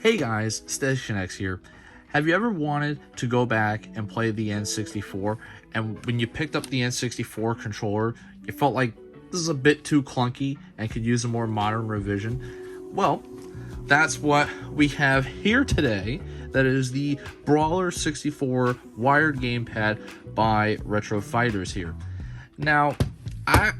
Hey guys, Station X here. Have you ever wanted to go back and play the N64, and when you picked up the N64 controller, you felt like this is a bit too clunky and could use a more modern revision? Well, that's what we have here today. That is the Brawler 64 wired gamepad by Retro Fighters here. Now,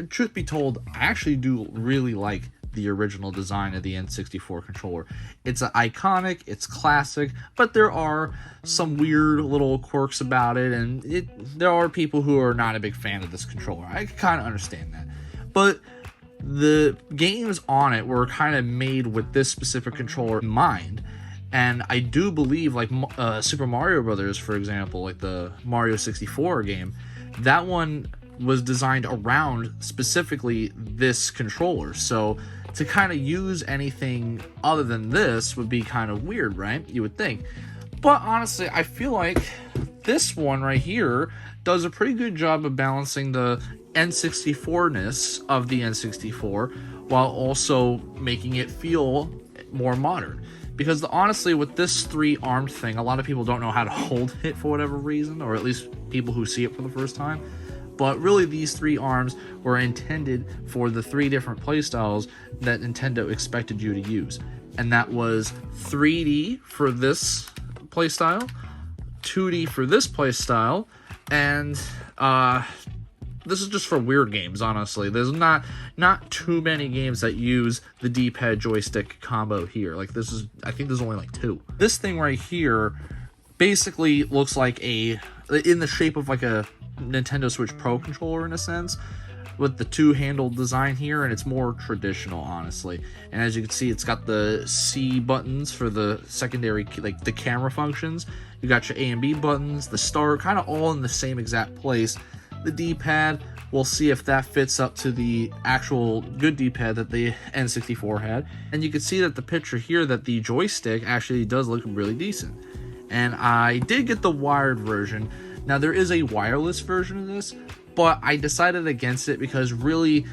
truth be told, I actually do really like the original design of the N64 controller. It's iconic, it's classic, but there are some weird little quirks about it, and there are people who are not a big fan of this controller. I can kind of understand that. But the games on it were kind of made with this specific controller in mind. And I do believe, like Super Mario Brothers, for example, like the Mario 64 game, that one was designed around specifically this controller. So to kind of use anything other than this would be kind of weird, right? You would think. But honestly, I feel like this one right here does a pretty good job of balancing the N64-ness of the N64 while also making it feel more modern. Because honestly, with this three-armed thing, a lot of people don't know how to hold it for whatever reason, or at least people who see it for the first time. But really, these three arms were intended for the three different playstyles that Nintendo expected you to use. And that was 3D for this playstyle, 2D for this playstyle, and this is just for weird games, honestly. There's not too many games that use the D-pad joystick combo here. Like I think there's only like 2. This thing right here basically looks like in the shape of like a Nintendo Switch Pro controller in a sense, with the two-handled design here, and it's more traditional, honestly. And as you can see, it's got the C buttons for the secondary, like the camera functions. You got your A and B buttons, the start, kind of all in the same exact place. The D-pad, we'll see if that fits up to the actual good D-pad that the N64 had. And you can see that the picture here, that the joystick actually does look really decent. And I did get the wired version. Now, there is a wireless version of this, but I decided against it because really,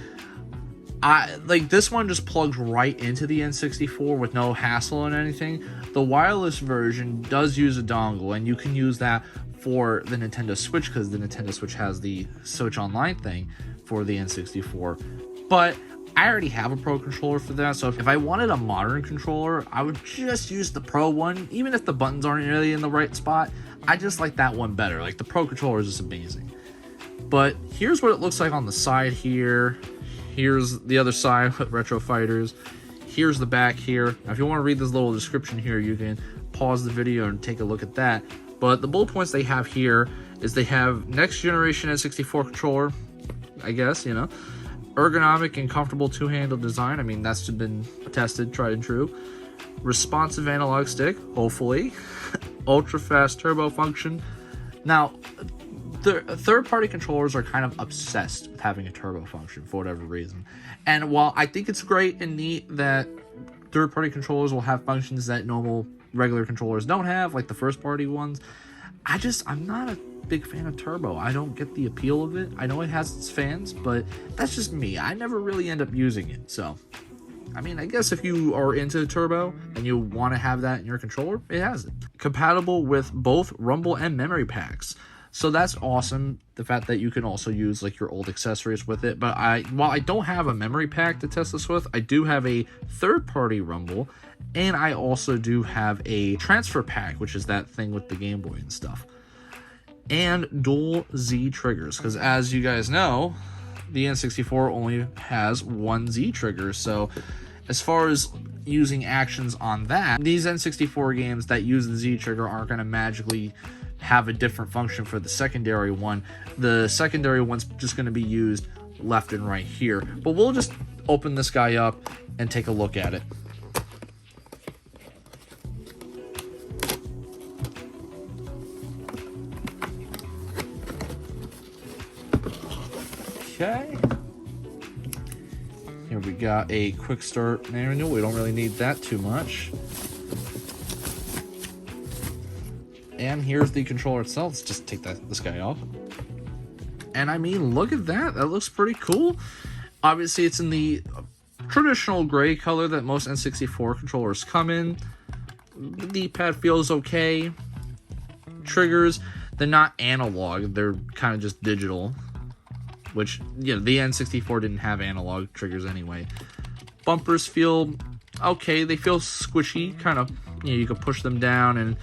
this one just plugs right into the N64 with no hassle and anything. The wireless version does use a dongle, and you can use that for the Nintendo Switch because the Nintendo Switch has the Switch Online thing for the N64. But I already have a Pro controller for that, so if I wanted a modern controller, I would just use the Pro one, even if the buttons aren't really in the right spot. I just like that one better. Like, the Pro controller is just amazing. But here's what it looks like on the side here. Here's the other side with Retro Fighters. Here's the back here. Now, if you want to read this little description here, you can pause the video and take a look at that. But the bullet points they have here is they have next generation N64 controller, I guess, you know. Ergonomic and comfortable two-handled design. I mean, that's been tested, tried and true. Responsive analog stick, hopefully. Ultra-fast turbo function. Now, the third-party controllers are kind of obsessed with having a turbo function for whatever reason. And while I think it's great and neat that third-party controllers will have functions that normal regular controllers don't have, like the first-party ones, I'm not a big fan of turbo. I don't get the appeal of it. I know it has its fans, but that's just me. I never really end up using it. So, I mean, I guess if you are into turbo and you want to have that in your controller, it has it. Compatible with both rumble and memory packs. So that's awesome, the fact that you can also use like your old accessories with it. But while I don't have a memory pack to test this with, I do have a third-party rumble, and I also do have a transfer pack, which is that thing with the Game Boy and stuff. And dual Z triggers, because as you guys know, the N64 only has one Z trigger. So as far as using actions on that, these N64 games that use the Z trigger aren't going to magically have a different function for the secondary one. The secondary one's just going to be used left and right here. But we'll just open this guy up and take a look at it. Okay. Here we got a quick start manual. We don't really need that too much. And here's the controller itself. Let's just take this guy off. And I mean, look at that. That looks pretty cool. Obviously, it's in the traditional gray color that most N64 controllers come in. The D-pad feels okay. Triggers, they're not analog, they're kind of just digital, which, you know, the N64 didn't have analog triggers anyway. Bumpers feel okay, they feel squishy, kind of, you know, you can push them down, and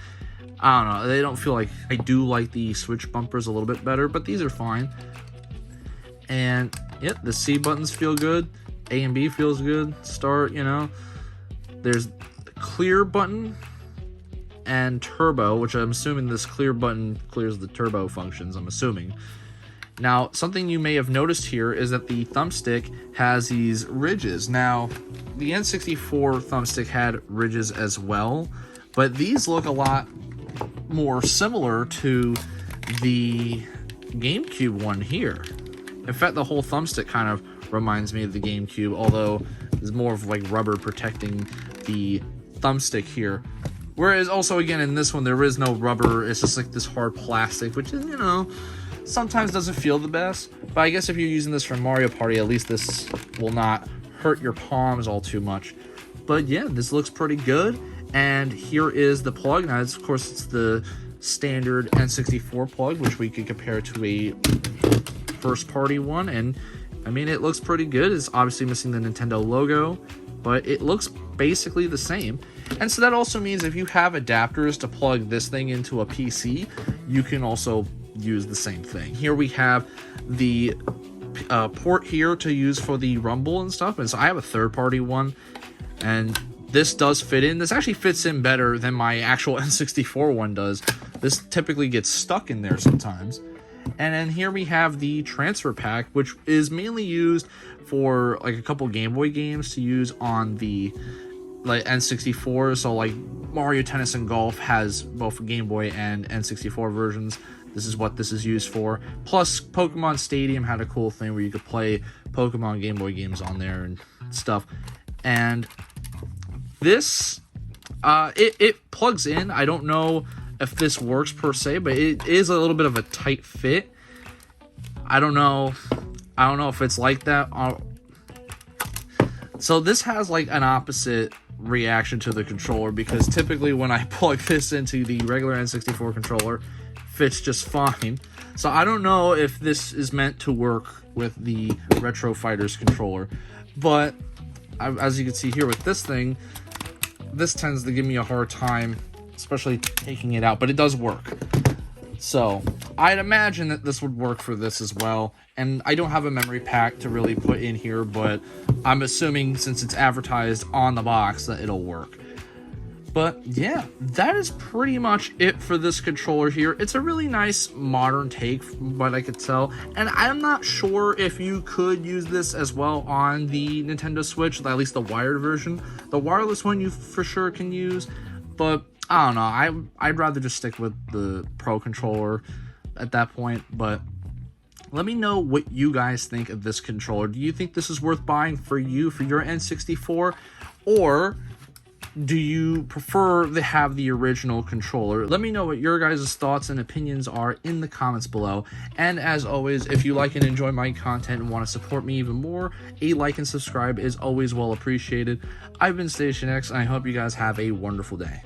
I don't know, they don't feel like, I do like the Switch bumpers a little bit better, but these are fine. And yep, the C buttons feel good, A and B feels good, start, you know. There's the clear button and turbo, which I'm assuming this clear button clears the turbo functions, I'm assuming. Now, something you may have noticed here is that the thumbstick has these ridges. Now, the N64 thumbstick had ridges as well, but these look a lot more similar to the GameCube one here. In fact, the whole thumbstick kind of reminds me of the GameCube, although there's more of like rubber protecting the thumbstick here. Whereas also, again, in this one, there is no rubber. It's just like this hard plastic, which is, you know, sometimes doesn't feel the best. But I guess if you're using this for Mario Party, at least this will not hurt your palms all too much. But yeah, this looks pretty good. And here is the plug. Now, of course, it's the standard N64 plug, which we could compare to a first-party one. And, I mean, it looks pretty good. It's obviously missing the Nintendo logo, but it looks basically the same. And so that also means if you have adapters to plug this thing into a PC, you can also use the same thing. Here we have the port here to use for the rumble and stuff. And so I have a third-party one, and this does fit in. This actually fits in better than my actual N64 one does. This typically gets stuck in there sometimes. And then here we have the transfer pack, which is mainly used for like a couple Game Boy games to use on the like N64. So like Mario Tennis and Golf has both Game Boy and N64 versions. This is what this is used for. Plus Pokemon Stadium had a cool thing where you could play Pokemon Game Boy games on there and stuff. And this it plugs in. I don't know if this works per se, but it is a little bit of a tight fit. I don't know if it's like that. So this has like an opposite reaction to the controller, because typically when I plug this into the regular N64 controller, fits just fine. So I don't know if this is meant to work with the Retro Fighters controller, but as you can see here with this thing, this tends to give me a hard time, especially taking it out, but it does work. So I'd imagine that this would work for this as well. And I don't have a memory pack to really put in here, but I'm assuming since it's advertised on the box that it'll work. But yeah, that is pretty much it for this controller here. It's a really nice modern take from what I could tell. And I'm not sure if you could use this as well on the Nintendo Switch, at least the wired version. The wireless one you for sure can use, but I don't know. I'd rather just stick with the Pro controller at that point. But let me know what you guys think of this controller. Do you think this is worth buying for you for your N64? Or do you prefer to have the original controller? Let me know what your guys' thoughts and opinions are in the comments below. And as always, if you like and enjoy my content and want to support me even more, a like and subscribe is always well appreciated. I've been Station X, and I hope you guys have a wonderful day.